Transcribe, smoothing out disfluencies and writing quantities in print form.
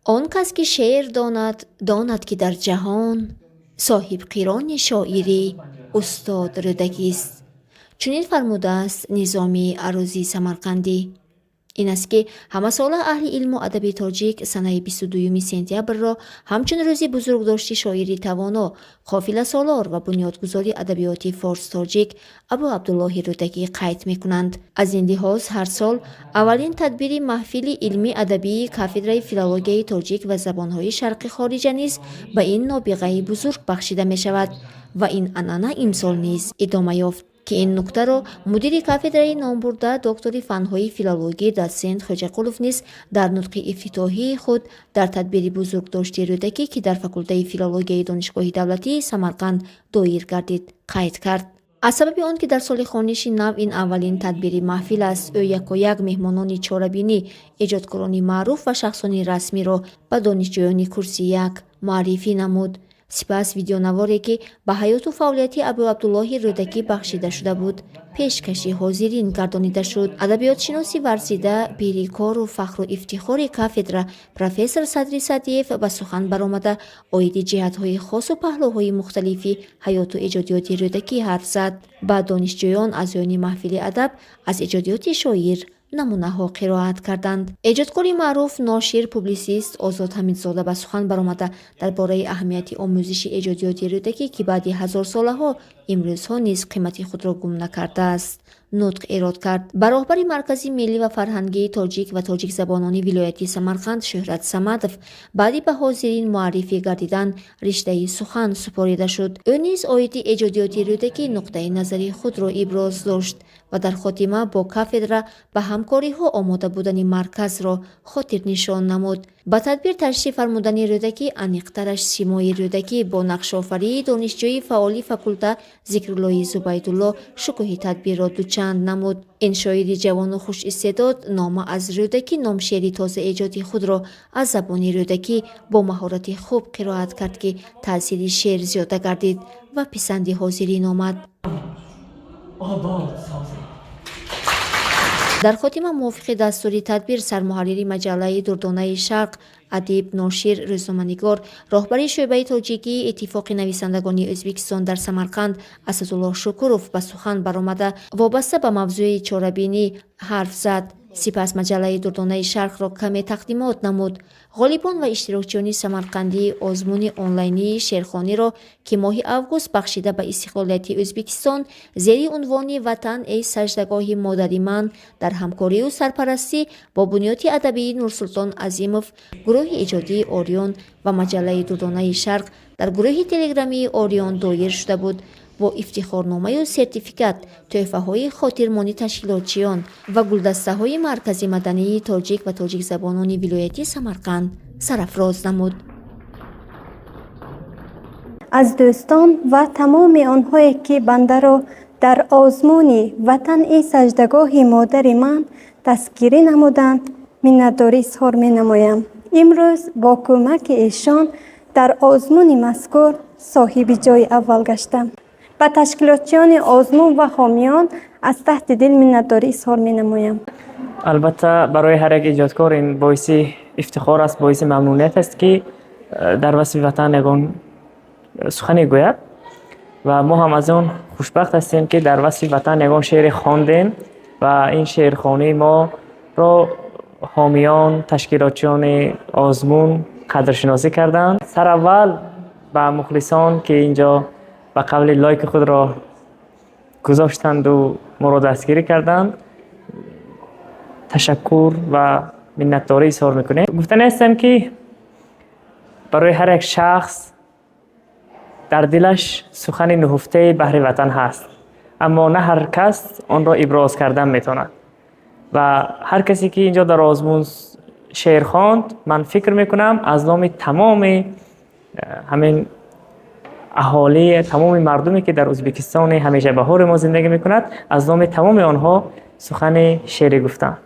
آن کس که شعر داند داند که در جهان صاحب قران شاعری استاد رودکی است. چنین فرموده است نظامی عروضی سمرقندی. این است که همه ساله اهل علم و ادب تاجیک سنه 22 سپتامبر را همچون روزی بزرگداشت شاعری توانا، قافله سالار و بنیادگذاری ادبیات فارس تاجیک ابو عبدالله رودکی قید میکنند. از این لحاظ هر سال اولین تدبیر محفل علمی ادبی کافدرای فیلولوژی تاجیک و زبانهای شرقی خارجه نیز به این نابغه بزرگ بخشیده می شود و این عنعنه امسال نیز ادامه یافت که این نکته را مدیر کافدرای نام برده دکتر فنهای فیلولوژی در سند خواجه قلوف نیز در نطق افتتاحی خود در تدبیر بزرگداشت رودکی که در فاکولته فیلولوژی دانشگاه دولتی سمرقند دایر گردید قید کرد. از سبب آن که در سال خوانش نو این اولین تدبیر محفل است، او یک مهمانان چاره‌بینی، ایجادکاران معروف و شخصان رسمی را به دانشجویان کورس یک معرفی نمود. سپس ویدیونواری که به حیات و فعالیت ابو عبدالله رودکی بخشیده شده بود پیشکشی حاضرین گردانیده شد. ادبیات شناسی ورزیده پیریکار و فخر و افتخار کافدره پروفسور صدری صدیف به سخن برآمده عاید جهت‌های خاص و پهلوهای مختلفی حیات و ایجادیات رودکی حرف زد. به دانشجویان اعضایان محفل ادب از ایجادیات شاعر نمونه ها قرائت کردند. ایجادکار معروف ناشر پوبلیسیست آزاد حمیدزاده به سخن برآمده درباره اهمیت آموزش ایجادیات رودکی که بعد 1000 ساله ها امروز ها نیز قیمت خود را گم نکرده است نطق ایراد کرد. رهبر مرکز ملی و فرهنگی تاجیک و تاجیک زبانان ولایت سمرقند شهرت صمدов بعدی به حاضرین معرفی گردیدن رشته سخن سپاریده شد. او نیز عاید ایجادیات رودکی نقطه نظری خود را ابراز داشت و در خاتمه با کافدره به همکاری ها آماده بودن مرکز را خاطر نشان نمود. با تدبیر تشریف فرمودن رودکی انیقترش سیمای رودکی با نقش آفری دانشجوی فعالی فاکولته ذکرالله زبیدالله شکوه تدبیر را دوچند نمود. این شاعر جوان و خوش استعداد نامه از رودکی نام شعری تازه ایجادی خود را از زبان رودکی با مهارت خوب قرائت کرد که تاثیر شعر زیاده گردید و پسند حاضرین آمد. در خاتمه موافق دستور تدبیر سرمحرر مجله دردانه شرق ادیب ناشر روزنامه‌نگار راهبر شعبه تاجیکی اتفاق نویسندگان ازبکستان در سمرقند اسدالله شکوروف به سخن برآمده وابسته به موضوع چاره‌بینی حرف زد. سپس مجله دردانه شرق را کمی تقدیمات نمود. غالبان و اشتراکچیان سمرقندی آزمون آنلاینی شعرخوانی را که ماه اوگوست بخشیده به استقلالیت ازبکستان زیر عنوان وطن ای سجدگاه مادری من در همکاری و سرپرستی با بنیاد ادبی نورسلطان عظیموف، گروه ایجادی اوریون و مجله دردانه شرق در گروه تلگرامی اوریون دایر شده بود. با افتخارنامه و سرتیفیکت، تحفه های خاطرمانی تشکیلاتچیان و گلدسته های مرکز مدنی تاجیک و تاجیک زبانان ولایت سمرقند سرافراز نمود. از دوستان و تمام آنهایی که بنده را در آزمون وطن ای سجدگاه مادر من دستگیری نمودند منتداری اظهار می نمایم. امروز با کمک ایشان در آزمون مذکور صاحب جای اول گشتم. به تشکیلاتچیان آزمون و حامیان از تحت دل منتداری اظهار می نمایم. البته برای هر یک ایجادکار این باعث افتخار است، باعث ممنونیت است که در وصف وطن یگان سخنی گوید و ما هم از اون خوشبخت هستیم که در وصف وطن یگان شعر خواندیم و این شعرخوانی ما را حامیان تشکیلاتچیان آزمون قدرشناسی کردند. سر اول به مخلصان که اینجا به قبل لایک خود را گذاشتند و ما را دستگیری کردند تشکر و منتداری اظهار میکنیم. گفتن هستم که برای هر یک شخص در دلش سخن نهفته بهر وطن هست، اما نه هر کس آن را ابراز کردن میتواند و هر کسی که اینجا در آزمون شعر خواند من فکر میکنم از نام تمام همین اهالی تمام مردمی که در ازبکستان همیشه بهار ما زندگی میکند از نام تمام آنها سخن شعری گفتند.